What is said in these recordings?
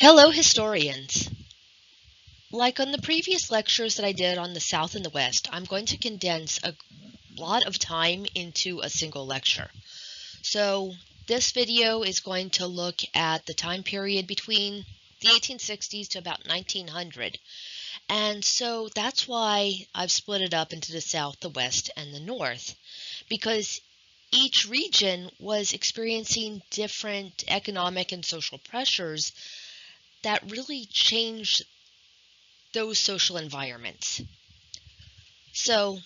Hello, historians. Like on the previous lectures that I did on the South and the West, I'm going to condense a lot of time into a single lecture. So this video is going to look at the time period between the 1860s to about 1900. And so that's why I've split it up into the South, the West, and the North, because each region was experiencing different economic and social pressures that really changed those social environments. So,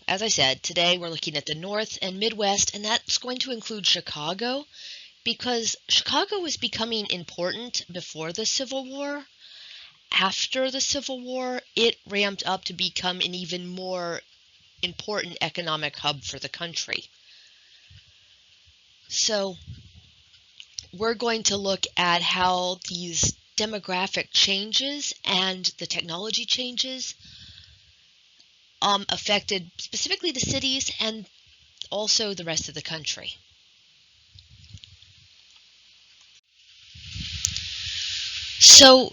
as I said, today we're looking at the North and Midwest, and that's going to include Chicago, because Chicago was becoming important before the Civil War. After the Civil War, it ramped up to become an even more important economic hub for the country. So, we're going to look at how these demographic changes and the technology changes affected specifically the cities and also the rest of the country. So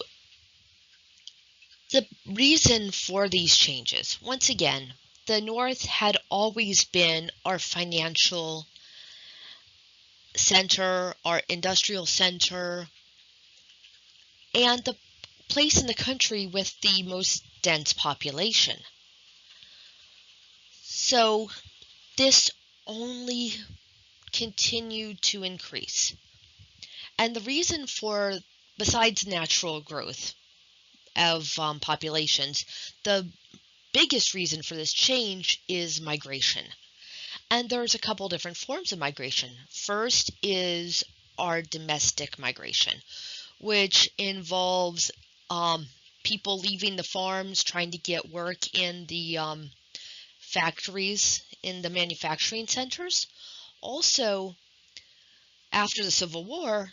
the reason for these changes, once again, the North had always been our financial center, our industrial center, and the place in the country with the most dense population. So this only continued to increase. And the reason for, besides natural growth of populations, the biggest reason for this change is migration. And there's a couple different forms of migration. First is our domestic migration, which involves people leaving the farms, trying to get work in the factories, in the manufacturing centers. Also, after the Civil War,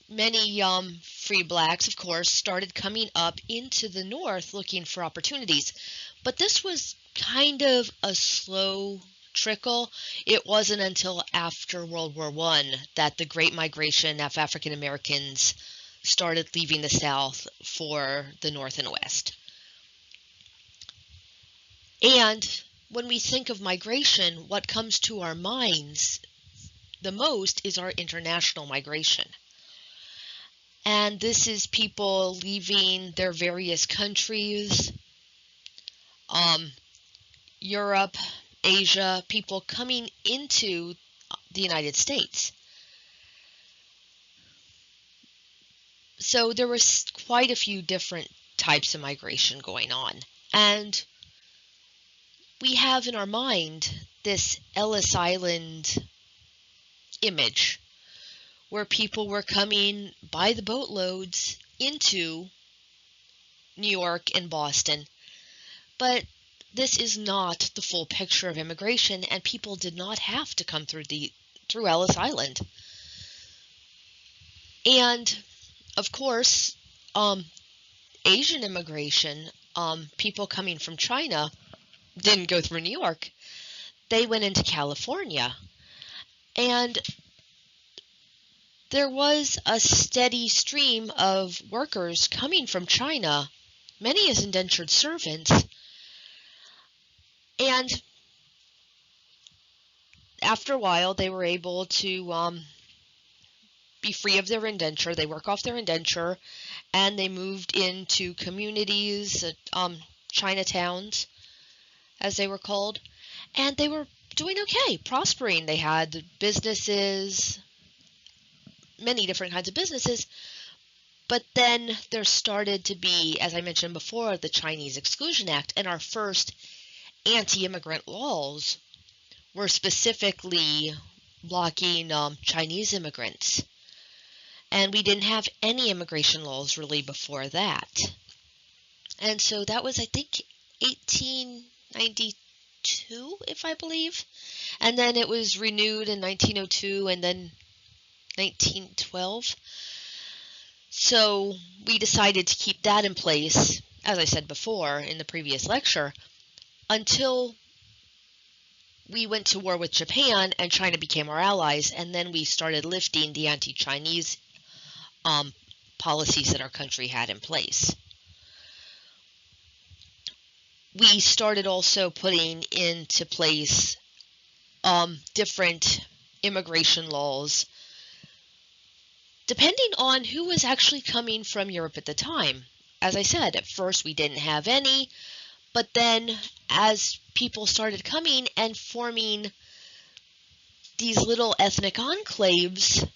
many free blacks, of course, started coming up into the North looking for opportunities. But this was kind of a slow trickle. It wasn't until after World War I that the Great Migration of African Americans started leaving the South for the North and West. And when we think of migration, what comes to our minds the most is our international migration. And this is people leaving their various countries, Europe, Asia, people coming into the United States. So there was quite a few different types of migration going on. And we have in our mind this Ellis Island image where people were coming by the boatloads into New York and Boston. But this is not the full picture of immigration, and people did not have to come through Ellis Island. And of course, Asian immigration, people coming from China, didn't go through New York. They went into California. And there was a steady stream of workers coming from China, many as indentured servants. And after a while, they were able to be free of their indenture. They work off their indenture, and they moved into communities, Chinatowns, as they were called, and they were doing okay, prospering. They had businesses, many different kinds of businesses, but then there started to be, as I mentioned before, the Chinese Exclusion Act, and our first anti-immigrant laws were specifically blocking Chinese immigrants. And we didn't have any immigration laws really before that. And so that was, I think, 1892, if I believe. And then it was renewed in 1902 and then 1912. So we decided to keep that in place, as I said before in the previous lecture, until we went to war with Japan and China became our allies, and then we started lifting the anti-Chinese policies that our country had in place. We started also putting into place different immigration laws depending on who was actually coming from Europe at the time. As I said, at first we didn't have any, but then as people started coming and forming these little ethnic enclaves,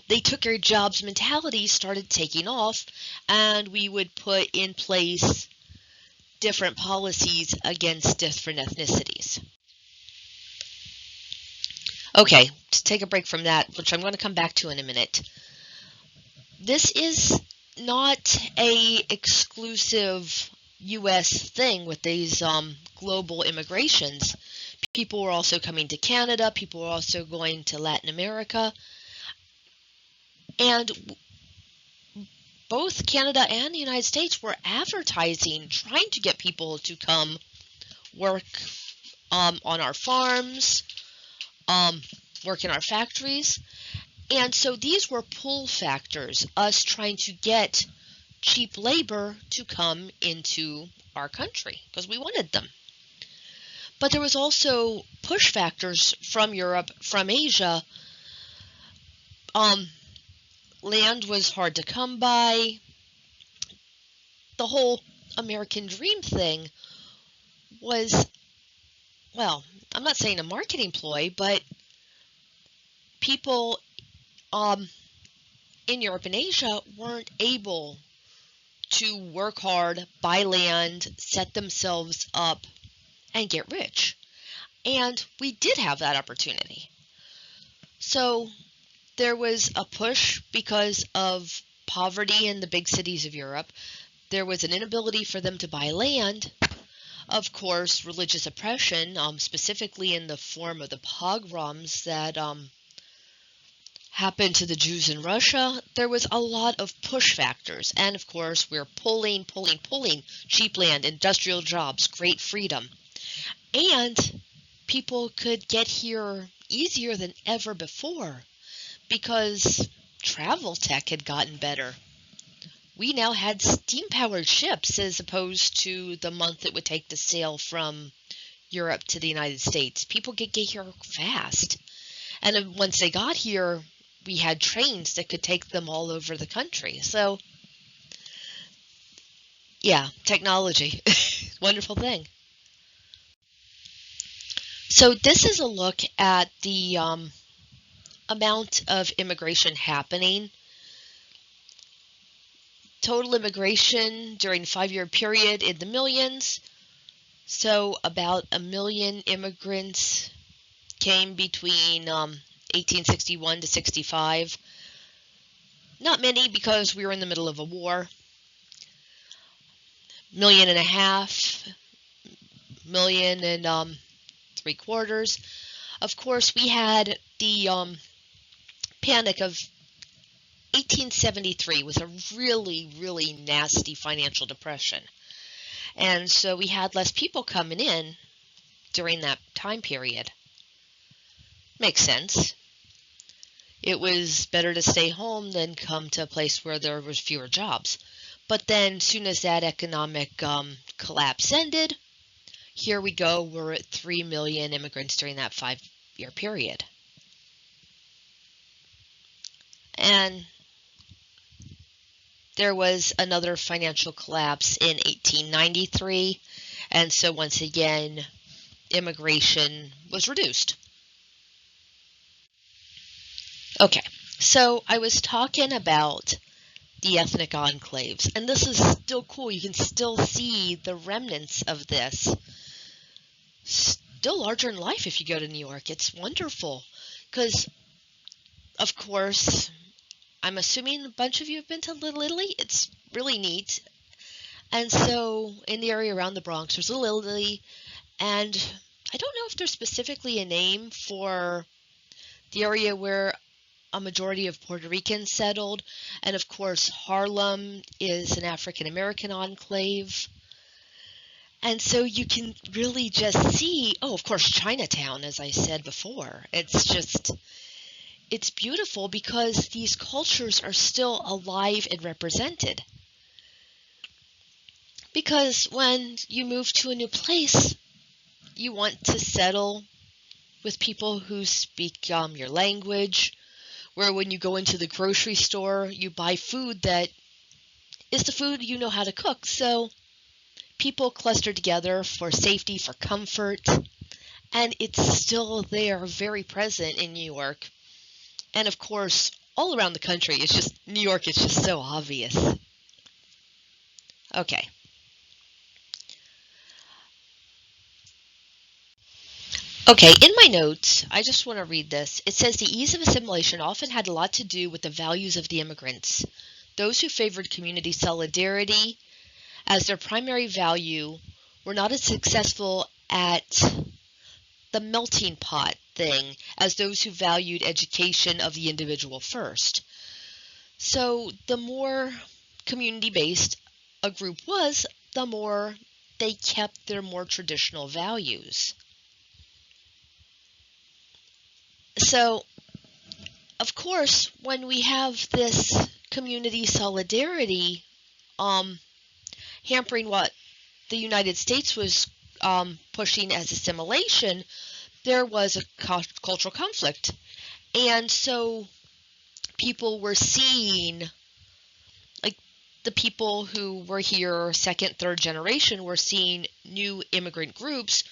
they took your jobs mentality started taking off, and we would put in place different policies against different ethnicities. Okay, to take a break from that, which I'm going to come back to in a minute. This is not a exclusive U.S. thing with these global immigrations. People were also coming to Canada. People were also going to Latin America. And both Canada and the United States were advertising, trying to get people to come work on our farms, work in our factories. And so these were pull factors, us trying to get cheap labor to come into our country because we wanted them. But there was also push factors from Europe, from Asia. Land was hard to come by. The whole American dream thing was, well, I'm not saying a marketing ploy, but people in Europe and Asia weren't able to work hard, buy land, set themselves up, and get rich. And we did have that opportunity. So there was a push because of poverty in the big cities of Europe. There was an inability for them to buy land. Of course, religious oppression, specifically in the form of the pogroms that happened to the Jews in Russia. There was a lot of push factors. And of course, we're pulling, cheap land, industrial jobs, great freedom. And people could get here easier than ever before because travel tech had gotten better. We now had steam-powered ships as opposed to the month it would take to sail from Europe to the United States. People could get here fast. And then once they got here, we had trains that could take them all over the country. So, yeah, technology, wonderful thing. So this is a look at the amount of immigration happening. Total immigration during a 5-year period in the millions. So about 1 million immigrants came between 1861 to 65. Not many because we were in the middle of a war. 1.5 million, 1.75 million. Of course, we had the Panic of 1873 was a really, really nasty financial depression. And so we had less people coming in during that time period. Makes sense. It was better to stay home than come to a place where there was fewer jobs. But then, soon as that economic collapse ended, here we go, we're at 3 million immigrants during that 5-year period. And there was another financial collapse in 1893, and so once again, immigration was reduced. Okay, so I was talking about the ethnic enclaves, and this is still cool. You can still see the remnants of this. Still larger in life if you go to New York. It's wonderful because, of course, I'm assuming a bunch of you have been to Little Italy. It's really neat. And so in the area around the Bronx, there's Little Italy, and I don't know if there's specifically a name for the area where a majority of Puerto Ricans settled. And of course, Harlem is an African American enclave. And so you can really just see, of course, Chinatown, as I said before. It's it's beautiful because these cultures are still alive and represented. Because when you move to a new place, you want to settle with people who speak your language, where when you go into the grocery store, you buy food that is the food you know how to cook. So people cluster together for safety, for comfort, and it's still there, very present in New York. And of course, all around the country, New York is just so obvious. Okay. Okay, in my notes, I just want to read this. It says the ease of assimilation often had a lot to do with the values of the immigrants. Those who favored community solidarity as their primary value were not as successful at the melting pot thing as those who valued education of the individual first. So the more community-based a group was, the more they kept their more traditional values. So, of course, when we have this community solidarity hampering what the United States was pushing as assimilation, there was a cultural conflict. And so people were seeing, like the people who were here second, third generation were seeing new immigrant groups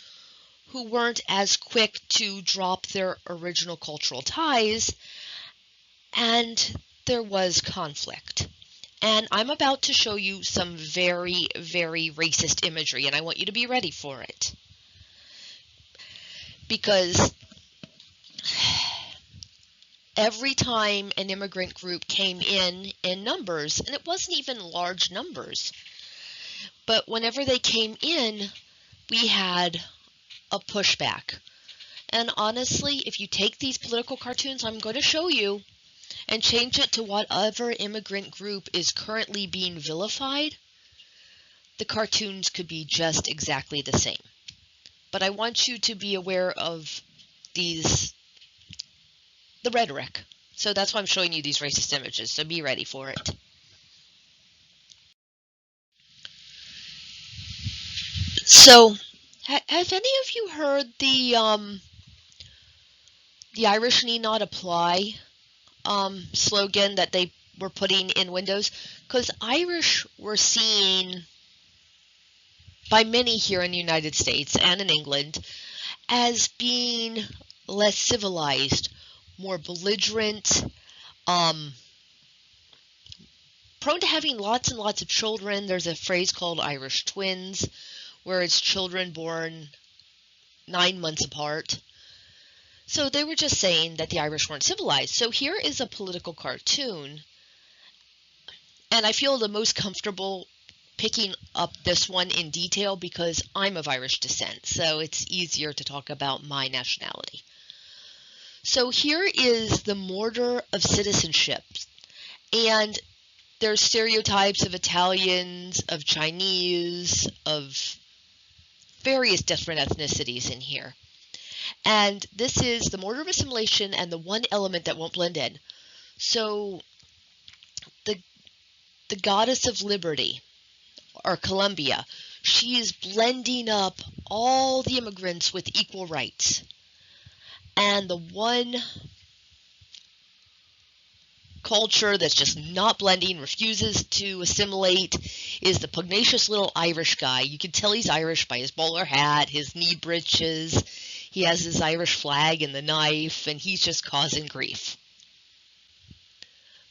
who weren't as quick to drop their original cultural ties, and there was conflict. And I'm about to show you some very, very racist imagery, and I want you to be ready for it. Because every time an immigrant group came in numbers, and it wasn't even large numbers, but whenever they came in, we had a pushback. And honestly, if you take these political cartoons I'm going to show you and change it to whatever immigrant group is currently being vilified, the cartoons could be just exactly the same. But I want you to be aware of the rhetoric. So that's why I'm showing you these racist images, so be ready for it. So, have any of you heard the Irish need not apply slogan that they were putting in windows? Because Irish were seen by many here in the United States and in England as being less civilized, more belligerent, prone to having lots and lots of children. There's a phrase called Irish twins, where it's children born 9 months apart. So they were just saying that the Irish weren't civilized. So here is a political cartoon, and I feel the most comfortable picking up this one in detail because I'm of Irish descent, so it's easier to talk about my nationality. So here is the mortar of citizenship, and there's stereotypes of Italians, of Chinese, of various different ethnicities in here. And this is the mortar of assimilation and the one element that won't blend in. So the goddess of liberty, or Columbia, she is blending up all the immigrants with equal rights. And the one culture that's just not blending, refuses to assimilate, is the pugnacious little Irish guy. You can tell he's Irish by his bowler hat, his knee breeches. He has his Irish flag and the knife, and he's just causing grief.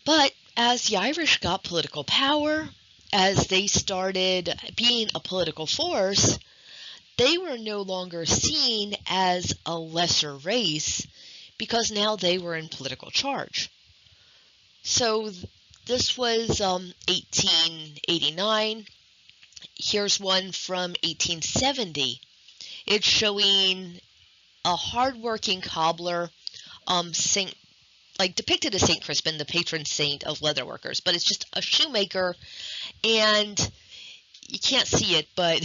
But as the Irish got political power, as they started being a political force, they were no longer seen as a lesser race because now they were in political charge. So this was 1889. Here's one from 1870. It's showing a hardworking cobbler, depicted as Saint Crispin, the patron saint of leatherworkers, but it's just a shoemaker, and you can't see it, but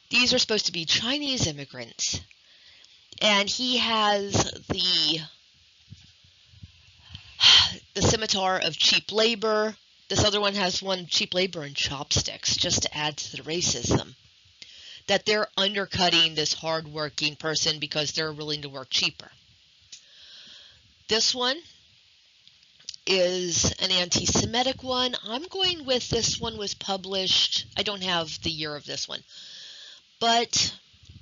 these are supposed to be Chinese immigrants. And he has the the scimitar of cheap labor. This other one has one cheap labor and chopsticks, just to add to the racism. That they're undercutting this hardworking person because they're willing to work cheaper. This one is an anti-Semitic one. I'm going with this one was published, I don't have the year of this one, but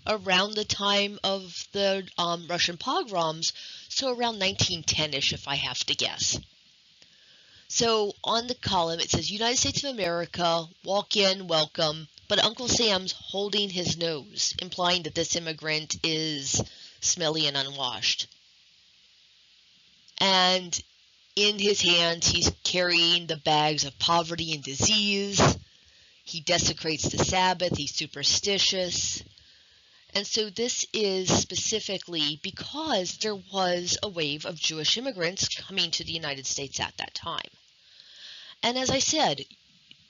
around the time of the Russian pogroms, so around 1910-ish if I have to guess. So on the column it says, United States of America, walk in, welcome, but Uncle Sam's holding his nose, implying that this immigrant is smelly and unwashed. And in his hands, he's carrying the bags of poverty and disease. He desecrates the Sabbath. He's superstitious. And so this is specifically because there was a wave of Jewish immigrants coming to the United States at that time. And as I said,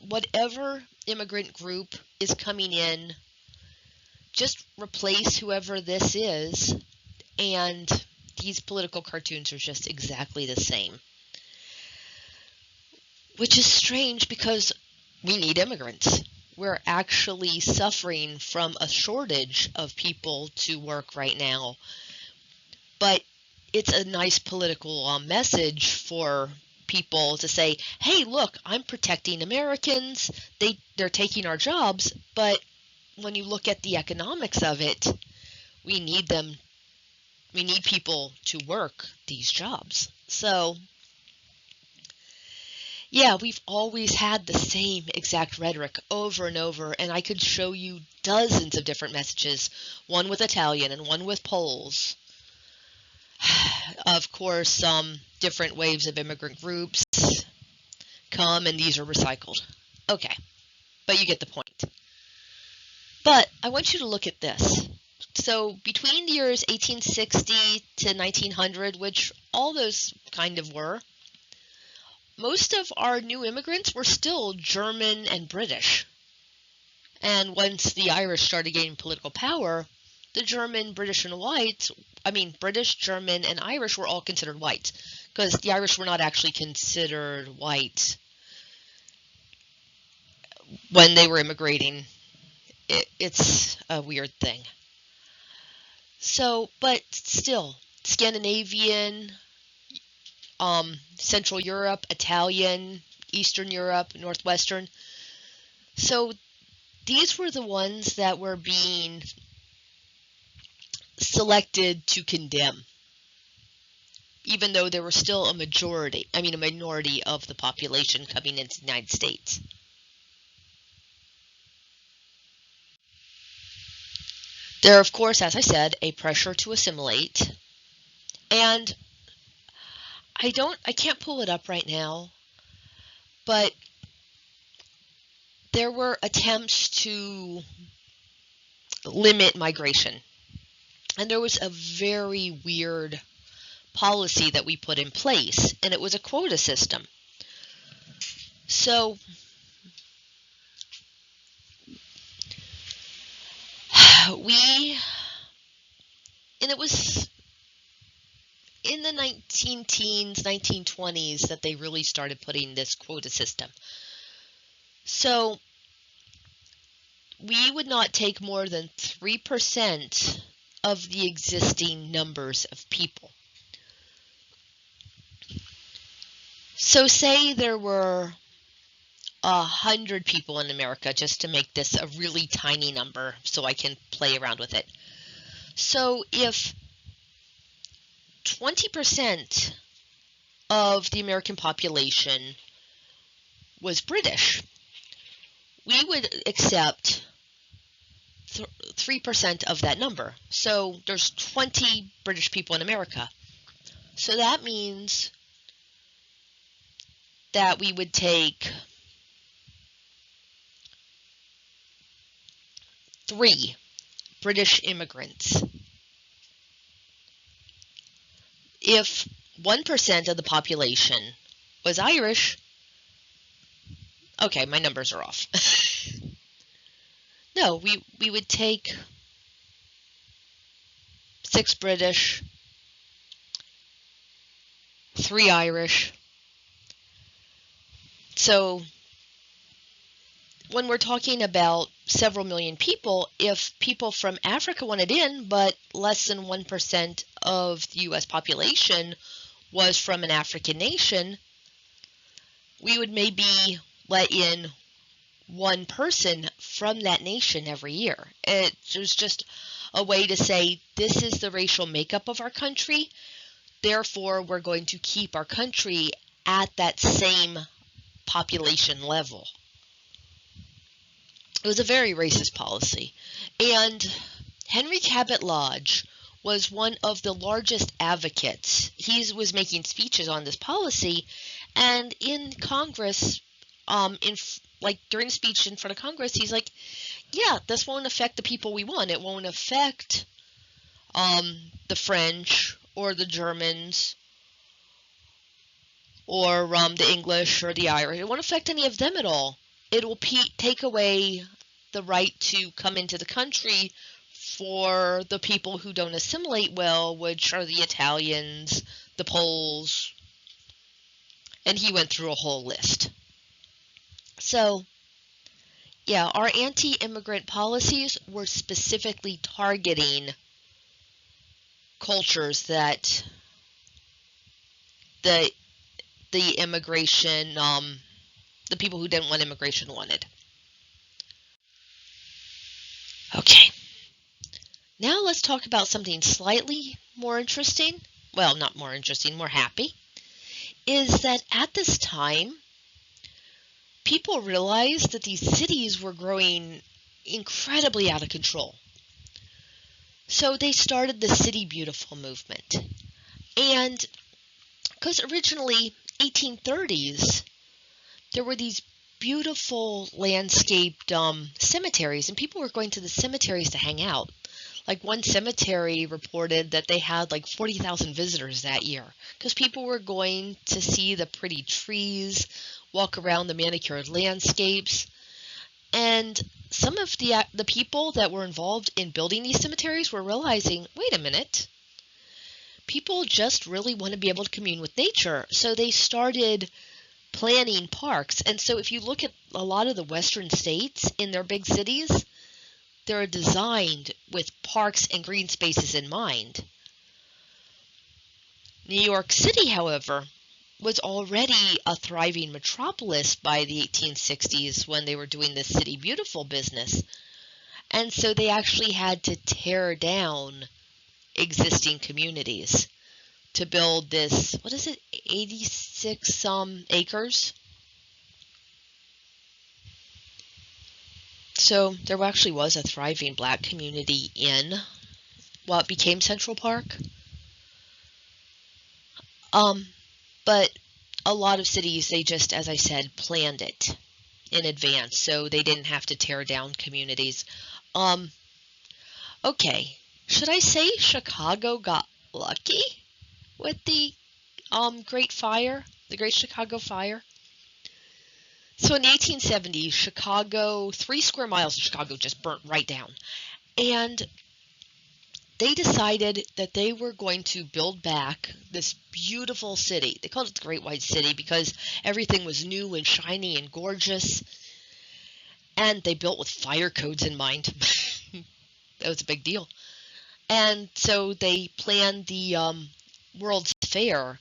whatever immigrant group is coming in, just replace whoever this is, and these political cartoons are just exactly the same. Which is strange because we need immigrants. We're actually suffering from a shortage of people to work right now. But it's a nice political message for people to say, hey, look, I'm protecting Americans. They're taking our jobs. But when you look at the economics of it, we need them. We need people to work these jobs. So, yeah, we've always had the same exact rhetoric over and over, and I could show you dozens of different messages, one with Italian and one with Poles. Of course, different waves of immigrant groups come, and these are recycled. Okay, but you get the point. But I want you to look at this. So between the years 1860 to 1900, which all those kind of were, most of our new immigrants were still German and British. And once the Irish started gaining political power, the German, British, and whites, British, German, and Irish were all considered white, because the Irish were not actually considered white when they were immigrating. It's a weird thing. So, but still, Scandinavian, Central Europe, Italian, Eastern Europe, Northwestern. So these were the ones that were being selected to condemn, even though there were still a minority of the population coming into the United States. There, of course, as I said, a pressure to assimilate, and I can't pull it up right now, but there were attempts to limit migration. And there was a very weird policy that we put in place, and it was a quota system. So it was in the 1920s that they really started putting this quota system. So we would not take more than 3% of the existing numbers of people. So say there were 100 people in America, just to make this a really tiny number so I can play around with it. So if 20% of the American population was British, we would accept 3% of that number. So there's 20 British people in America. So that means that we would take 3 British immigrants. If 1% of the population was Irish, okay, my numbers are off. No, we would take 6 British, 3 Irish, So when we're talking about several million people, if people from Africa wanted in, but less than 1% of the U.S. population was from an African nation, we would maybe let in one person from that nation every year. It was just a way to say, this is the racial makeup of our country, therefore we're going to keep our country at that same population level. It was a very racist policy. And Henry Cabot Lodge was one of the largest advocates. He was making speeches on this policy, and in Congress, during a speech in front of Congress, he's like, yeah, this won't affect the people we want. It won't affect the French or the Germans or the English or the Irish. It won't affect any of them at all. It will take away the right to come into the country for the people who don't assimilate well, which are the Italians, the Poles, and he went through a whole list. So, yeah, our anti-immigrant policies were specifically targeting cultures that the immigration, the people who didn't want immigration wanted. Okay, now let's talk about something slightly more interesting. Well, not more interesting, more happy. Is that at this time, people realized that these cities were growing incredibly out of control. So they started the City Beautiful movement. And because originally, 1830s, there were these beautiful landscaped cemeteries, and people were going to the cemeteries to hang out. Like one cemetery reported that they had like 40,000 visitors that year because people were going to see the pretty trees, walk around the manicured landscapes. And some of the people that were involved in building these cemeteries were realizing, wait a minute, people just really want to be able to commune with nature. So they started planning parks. And so if you look at a lot of the western states in their big cities, they're designed with parks and green spaces in mind. New York City, however, was already a thriving metropolis by the 1860s when they were doing the City Beautiful business. And so they actually had to tear down existing communities to build this, 86 acres? So there actually was a thriving black community in what became Central Park. But a lot of cities, they just, as I said, planned it in advance, so they didn't have to tear down communities. Okay, should I say Chicago got lucky with the Great Fire, the Great Chicago Fire? So in the 1870s, Chicago, 3 square miles of Chicago just burnt right down. And they decided that they were going to build back this beautiful city. They called it the Great White City because everything was new and shiny and gorgeous. And they built with fire codes in mind. That was a big deal. And so they planned the World's Fair,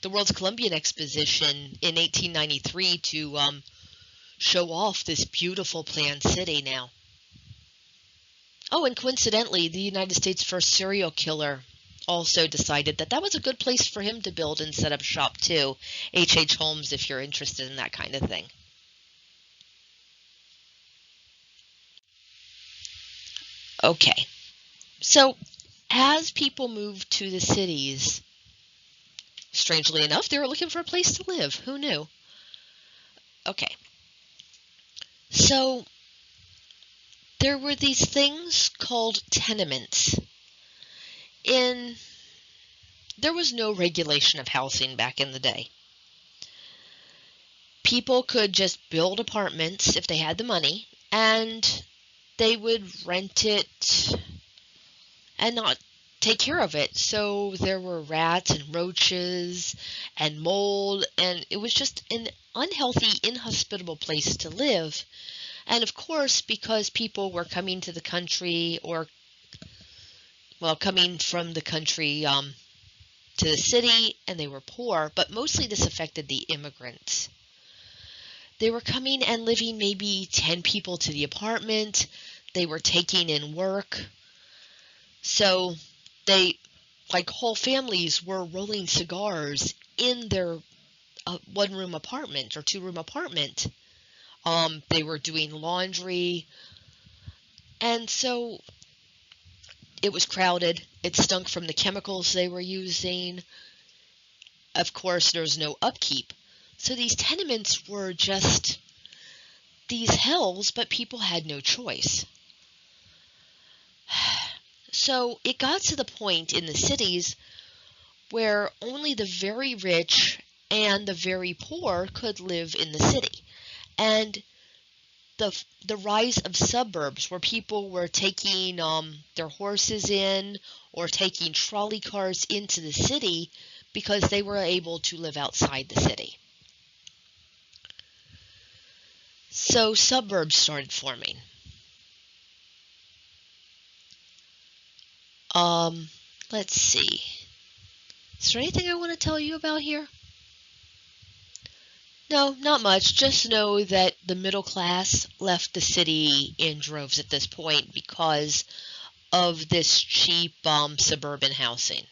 the World's Columbian Exposition in 1893 to show off this beautiful planned city now. Oh, and coincidentally, the United States' first serial killer also decided that that was a good place for him to build and set up shop too. H.H. Holmes, if you're interested in that kind of thing. Okay, so as people moved to the cities, strangely enough, they were looking for a place to live. Who knew? Okay, so there were these things called tenements. There was no regulation of housing back in the day. People could just build apartments if they had the money, and they would rent it and not take care of it. So there were rats and roaches and mold, and it was just an unhealthy, inhospitable place to live. And of course, because people were coming to the country, or, well, coming from the country to the city, and they were poor, but mostly this affected the immigrants. They were coming and living maybe 10 people to the apartment. They were taking in work. So they, like whole families, were rolling cigars in their one-room apartment or two-room apartment. They were doing laundry. And so it was crowded. It stunk from the chemicals they were using. Of course, there's no upkeep. So these tenements were just these hells, but people had no choice. So it got to the point in the cities where only the very rich and the very poor could live in the city. And the rise of suburbs, where people were taking their horses in or taking trolley cars into the city because they were able to live outside the city. So suburbs started forming. Let's see. Is there anything I want to tell you about here? No, not much. Just know that the middle class left the city in droves at this point because of this cheap suburban housing.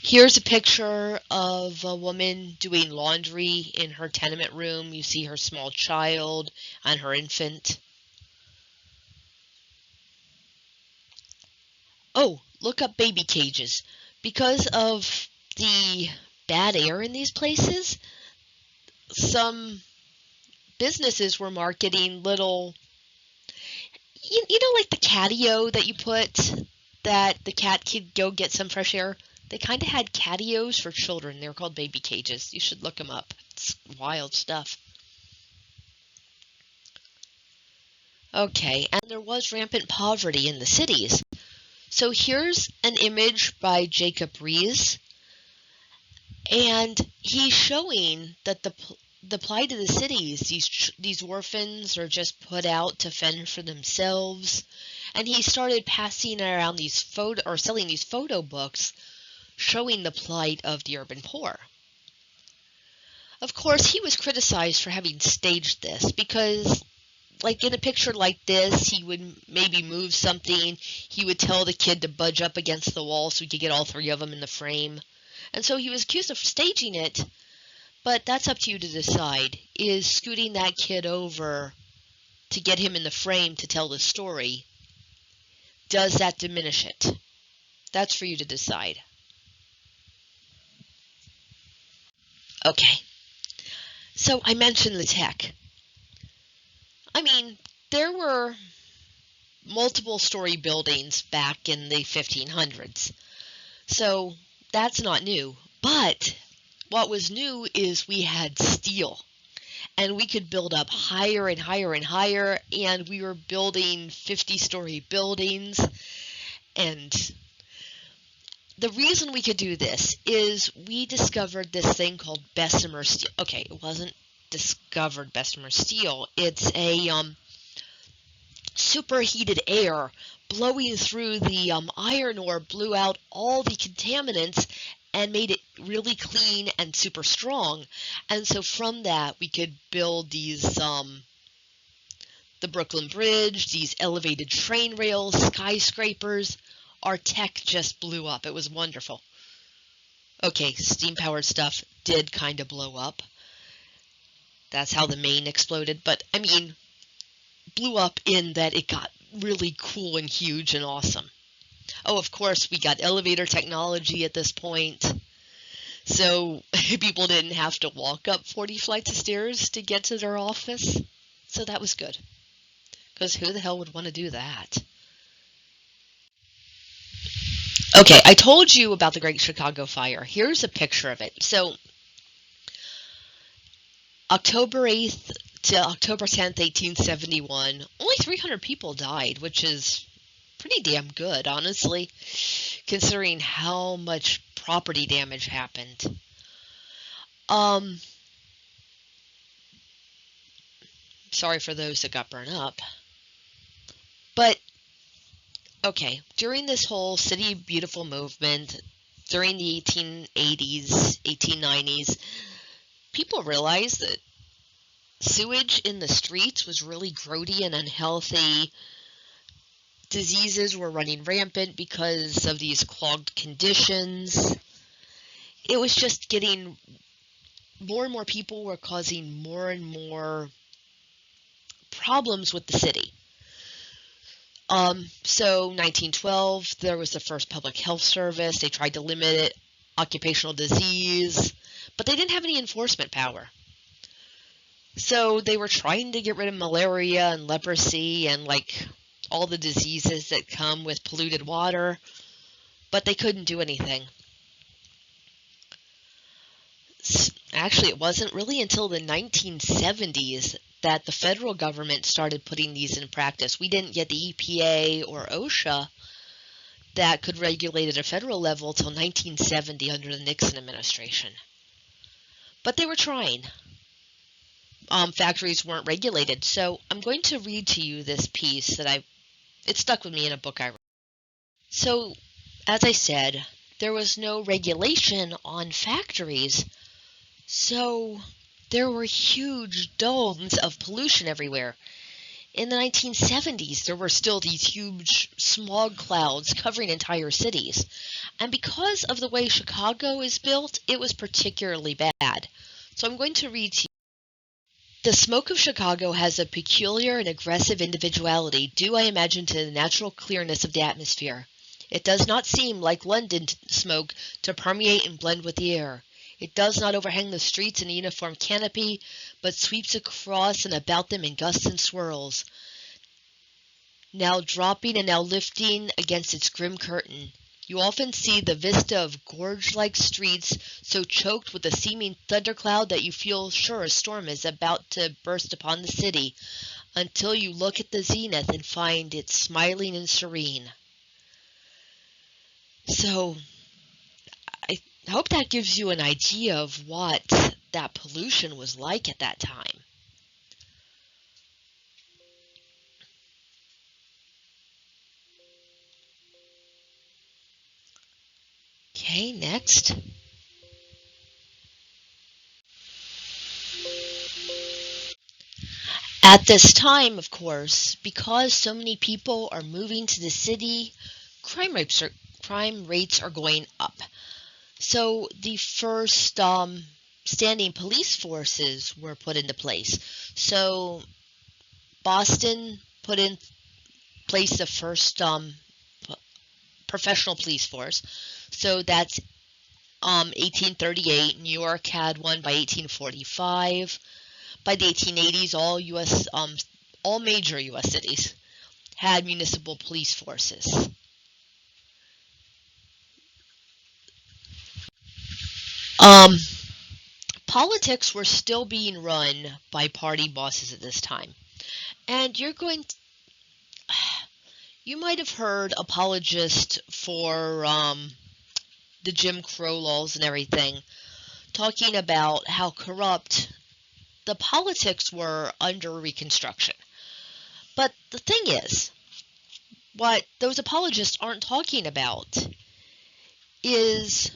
Here's a picture of a woman doing laundry in her tenement room. You see her small child and her infant. Oh, look up baby cages. Because of the bad air in these places, some businesses were marketing little, you know, like the catio that you put, that the cat could go get some fresh air. They kind of had catios for children. They were called baby cages. You should look them up. It's wild stuff. Okay, and there was rampant poverty in the cities. So here's an image by Jacob Rees, and he's showing that the plight of the cities, these orphans are just put out to fend for themselves, and he started passing around selling these photo books showing the plight of the urban poor. Of course, he was criticized for having staged this because, like in a picture like this, he would maybe move something. He would tell the kid to budge up against the wall so he could get all three of them in the frame. And so he was accused of staging it, but that's up to you to decide. Is scooting that kid over to get him in the frame to tell the story, does that diminish it? That's for you to decide. Okay, so I mentioned the tech. I mean, there were multiple story buildings back in the 1500s, so that's not new. But what was new is we had steel, and we could build up higher and higher and higher, and we were building 50-story buildings. And the reason we could do this is we discovered this thing called Bessemer steel. Okay, it wasn't discovered Bessemer steel. It's a superheated air blowing through the iron ore blew out all the contaminants and made it really clean and super strong. And so from that, we could build these, the Brooklyn Bridge, these elevated train rails, skyscrapers. Our tech just blew up. It was wonderful. Okay, steam-powered stuff did kind of blow up. That's how the Maine exploded. But, I mean, blew up in that it got really cool and huge and awesome. Oh, of course, we got elevator technology at this point. So people didn't have to walk up 40 flights of stairs to get to their office. So that was good. Because who the hell would want to do that? Okay, I told you about the Great Chicago Fire. Here's a picture of it. So, October 8th to October 10th, 1871, only 300 people died, which is pretty damn good, honestly, considering how much property damage happened. Um, Sorry for those that got burned up. But, okay, during this whole City Beautiful movement, during the 1880s, 1890s, people realized that sewage in the streets was really grody and unhealthy. Diseases were running rampant because of these clogged conditions. It was just getting more and more people were causing more and more problems with the city. So 1912, there was the first public health service. They tried to limit it, occupational disease, but they didn't have any enforcement power. So they were trying to get rid of malaria and leprosy and like all the diseases that come with polluted water, but they couldn't do anything. Actually, it wasn't really until the 1970s that the federal government started putting these in practice. We didn't get the EPA or OSHA that could regulate at a federal level till 1970 under the Nixon administration. But they were trying. Factories weren't regulated. So I'm going to read to you this piece that it stuck with me in a book I read. So, as I said, there was no regulation on factories. So there were huge domes of pollution everywhere. In the 1970s, there were still these huge smog clouds covering entire cities. And because of the way Chicago is built, it was particularly bad. So I'm going to read to you. The smoke of Chicago has a peculiar and aggressive individuality due, I imagine, to the natural clearness of the atmosphere. It does not seem like London smoke to permeate and blend with the air. It does not overhang the streets in a uniform canopy, but sweeps across and about them in gusts and swirls, now dropping and now lifting against its grim curtain. You often see the vista of gorge-like streets so choked with a seeming thundercloud that you feel sure a storm is about to burst upon the city, until you look at the zenith and find it smiling and serene. So, I hope that gives you an idea of what that pollution was like at that time. Okay, next. At this time, of course, because so many people are moving to the city, crime rates are going up. So the first standing police forces were put into place. So Boston put in place the first professional police force. So that's 1838. New York had one by 1845. By the 1880s, all major U.S. cities had municipal police forces. Politics were still being run by party bosses at this time. And you might have heard apologists for the Jim Crow laws and everything, talking about how corrupt the politics were under Reconstruction. But the thing is, what those apologists aren't talking about is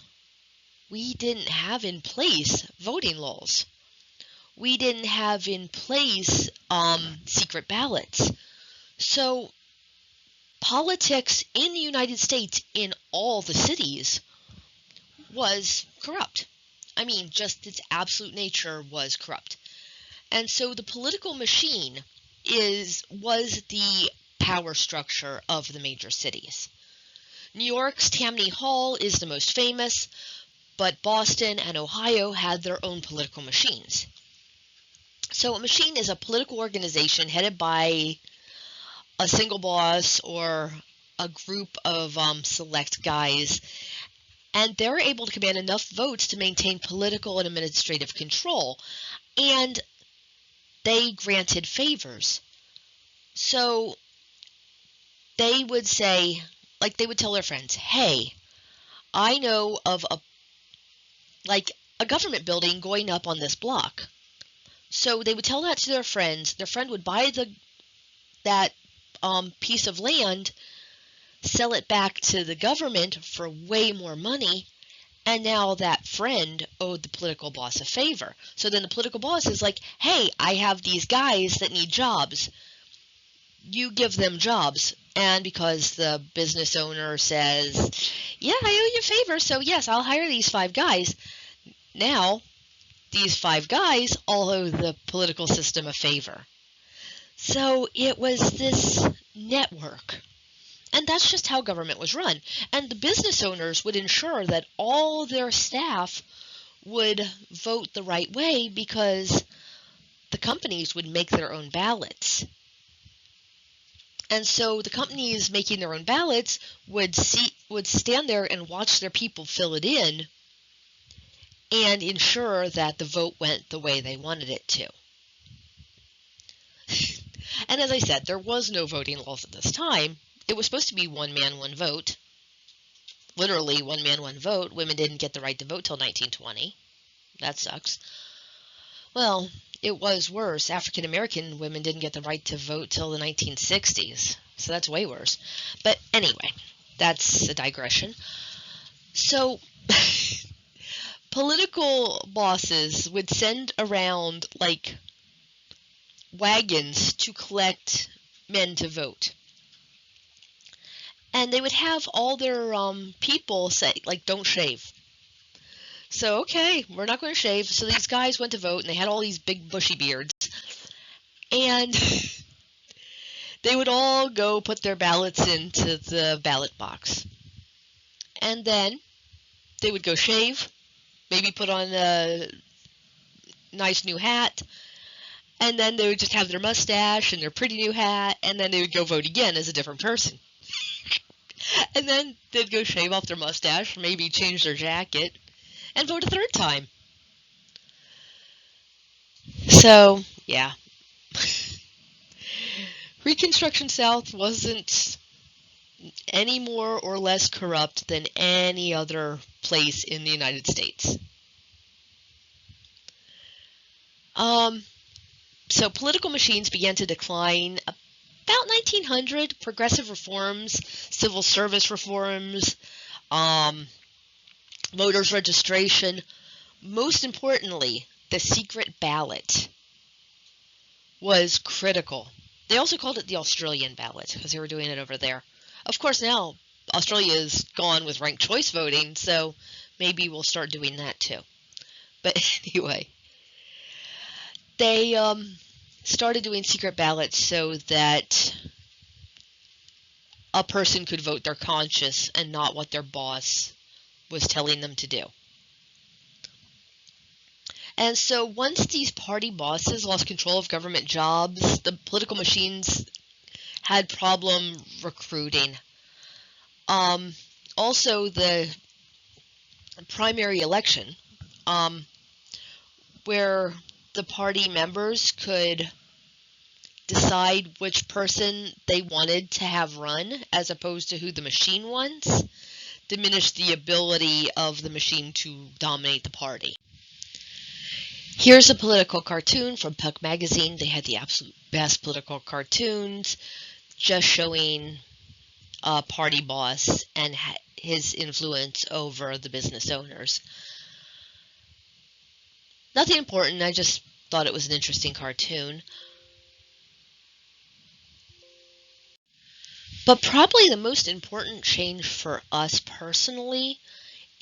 we didn't have in place voting laws. We didn't have in place secret ballots. So politics in the United States in all the cities was corrupt. I mean, just its absolute nature was corrupt. And so the political machine was the power structure of the major cities. New York's Tammany Hall is the most famous, but Boston and Ohio had their own political machines. So a machine is a political organization headed by a single boss or a group of select guys, and they're able to command enough votes to maintain political and administrative control, and they granted favors. So they would say, like they would tell their friends, hey, I know of a government building going up on this block. So they would tell that to their friends. Their friend would buy that piece of land, sell it back to the government for way more money, and now that friend owed the political boss a favor. So then the political boss is like, hey, I have these guys that need jobs. You give them jobs. And because the business owner says, yeah, I owe you a favor, so yes, I'll hire these 5 guys. Now, these 5 guys all owe the political system a favor. So it was this network. And that's just how government was run. And the business owners would ensure that all their staff would vote the right way because the companies would make their own ballots. And so the companies making their own ballots would stand there and watch their people fill it in and ensure that the vote went the way they wanted it to. And as I said, there was no voting laws at this time. It was supposed to be one man, one vote. Literally, one man, one vote. Women didn't get the right to vote till 1920. That sucks. Well, it was worse. African American women didn't get the right to vote till the 1960s. So that's way worse. But anyway, that's a digression. So political bosses would send around like wagons to collect men to vote. And they would have all their people say, like, don't shave. So, okay, we're not going to shave. So these guys went to vote, and they had all these big bushy beards. And they would all go put their ballots into the ballot box. And then they would go shave, maybe put on a nice new hat, and then they would just have their mustache and their pretty new hat, and then they would go vote again as a different person. And then they'd go shave off their mustache, maybe change their jacket, and vote a 3rd time. So, yeah. Reconstruction South wasn't any more or less corrupt than any other place in the United States. So political machines began to decline about 1900. Progressive reforms, civil service reforms, voters registration. Most importantly, the secret ballot was critical. They also called it the Australian ballot because they were doing it over there. Of course, now Australia is gone with ranked choice voting, so maybe we'll start doing that too. But anyway, they started doing secret ballots so that a person could vote their conscience and not what their boss was telling them to do. And so once these party bosses lost control of government jobs, the political machines had problem recruiting. Also, the primary election, where the party members could decide which person they wanted to have run as opposed to who the machine wants, diminished the ability of the machine to dominate the party. Here's a political cartoon from Puck Magazine. They had the absolute best political cartoons, just showing a party boss and his influence over the business owners. Nothing important, I just thought it was an interesting cartoon. But probably the most important change for us personally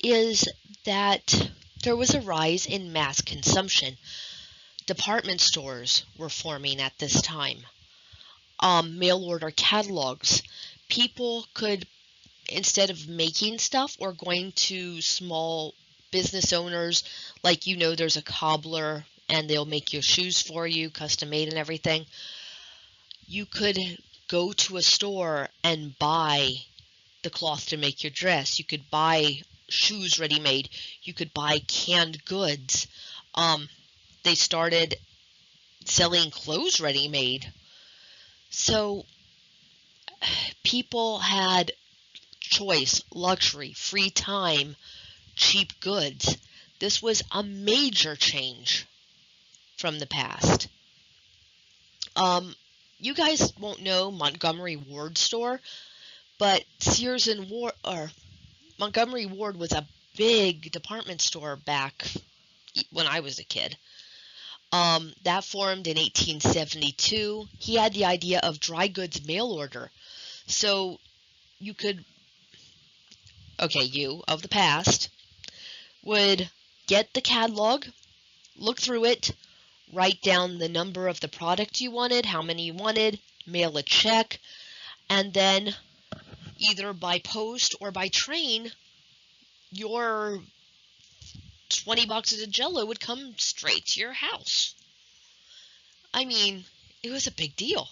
is that there was a rise in mass consumption. Department stores were forming at this time. Mail order catalogs. People could, instead of making stuff or going to small business owners, like there's a cobbler and they'll make your shoes for you, custom made and everything. You could go to a store and buy the cloth to make your dress. You could buy shoes ready-made. You could buy canned goods. They started selling clothes ready-made. So people had choice, luxury, free time, cheap goods. This was a major change from the past. You guys won't know Montgomery Ward store, but Sears and Ward, or Montgomery Ward, was a big department store back when I was a kid. That formed in 1872. He had the idea of dry goods mail order. So you could, you of the past, would get the catalog, look through it, write down the number of the product you wanted, how many you wanted, mail a check, and then either by post or by train, your 20 boxes of Jell-O would come straight to your house. I mean, it was a big deal.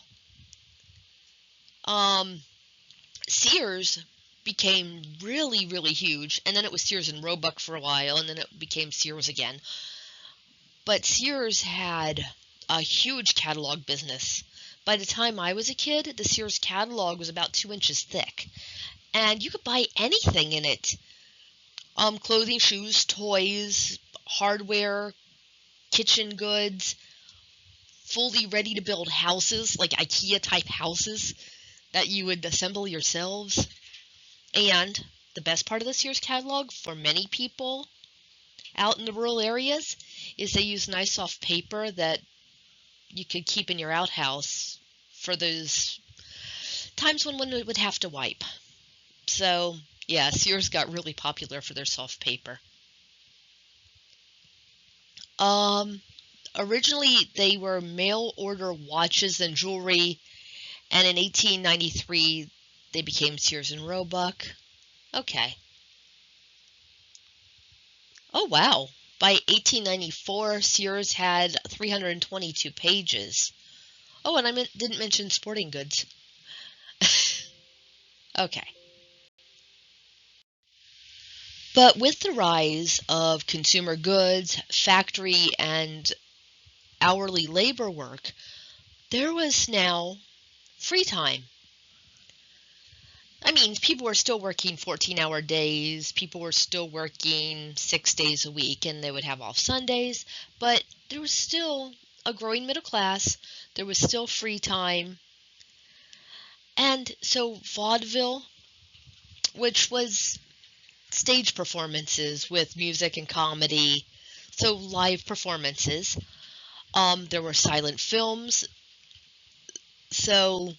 Sears became really, really huge, and then it was Sears and Roebuck for a while, and then it became Sears again. But Sears had a huge catalog business. By the time I was a kid, the Sears catalog was about 2 inches thick, and you could buy anything in it. Clothing, shoes, toys, hardware, kitchen goods, fully ready to build houses, like IKEA-type houses that you would assemble yourselves. And the best part of the Sears catalog for many people out in the rural areas is they use nice soft paper that you could keep in your outhouse for those times when one would have to wipe. So, yeah, Sears got really popular for their soft paper. Originally, they were mail order watches and jewelry, and in 1893, they became Sears and Roebuck. Okay. Oh, wow. By 1894, Sears had 322 pages. Oh, and I didn't mention sporting goods. Okay. But with the rise of consumer goods, factory, and hourly labor work, there was now free time. I mean, people were still working 14-hour days, people were still working 6 days a week, and they would have off Sundays, but there was still a growing middle class, there was still free time, and so vaudeville, which was stage performances with music and comedy, so live performances. There were silent films, so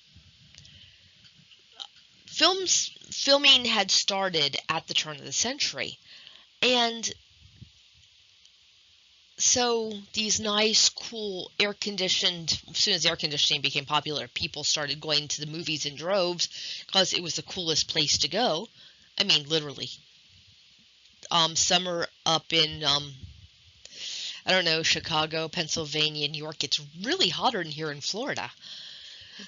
filming had started at the turn of the century, and so these nice, cool, air-conditioned, as soon as air conditioning became popular, people started going to the movies in droves because it was the coolest place to go. I mean, literally. Summer up in, I don't know, Chicago, Pennsylvania, New York, it's really hotter than here in Florida.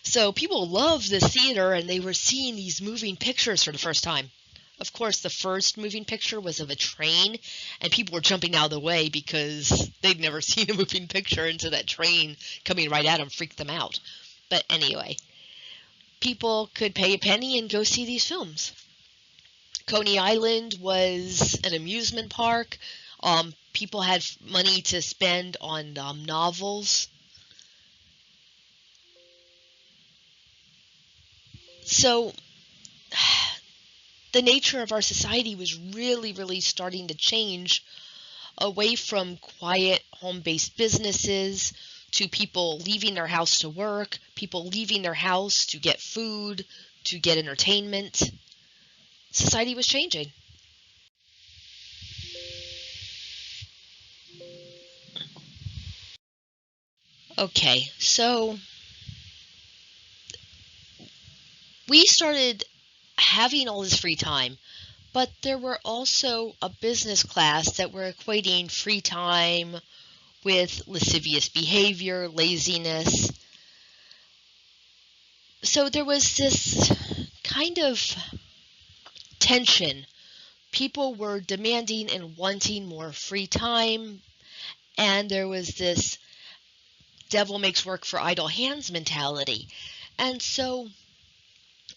So people loved the theater, and they were seeing these moving pictures for the first time. Of course, the first moving picture was of a train, and people were jumping out of the way because they'd never seen a moving picture, and so that train coming right at them freaked them out. But anyway, people could pay a penny and go see these films. Coney Island was an amusement park. People had money to spend on novels. So the nature of our society was really, really starting to change away from quiet home-based businesses to people leaving their house to work, people leaving their house to get food, to get entertainment. Society was changing. Okay, so we started having all this free time, but there were also a business class that were equating free time with lascivious behavior, laziness. So there was this kind of tension. People were demanding and wanting more free time, and there was this devil makes work for idle hands mentality. And so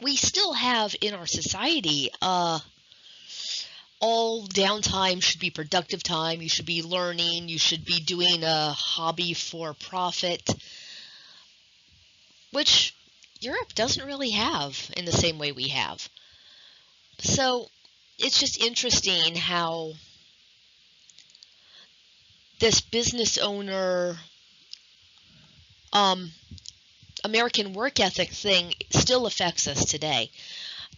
we still have in our society, all downtime should be productive time. You should be learning. You should be doing a hobby for profit, which Europe doesn't really have in the same way we have. So it's just interesting how this business owner, um, American work ethic thing still affects us today.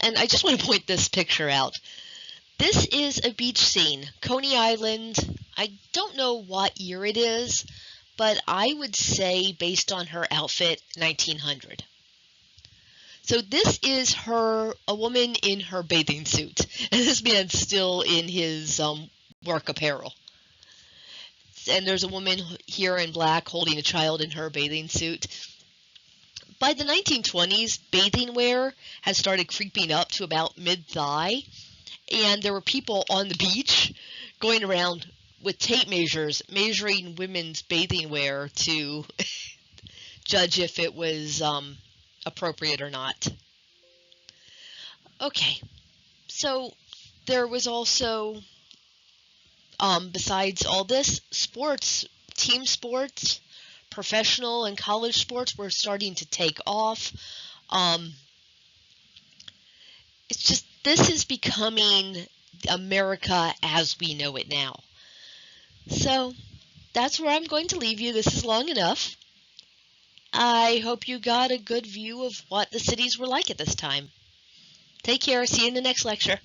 And I just want to point this picture out. This is a beach scene, Coney Island. I don't know what year it is, but I would say, based on her outfit, 1900. So this is a woman in her bathing suit, and this man's still in his work apparel. And there's a woman here in black holding a child in her bathing suit. By the 1920s, bathing wear had started creeping up to about mid-thigh, and there were people on the beach going around with tape measures measuring women's bathing wear to judge if it was appropriate or not. Okay, so there was also, besides all this, sports, team sports, professional and college sports were starting to take off. It's just, this is becoming America as we know it now. So that's where I'm going to leave you. This is long enough. I hope you got a good view of what the cities were like at this time. Take care. See you in the next lecture.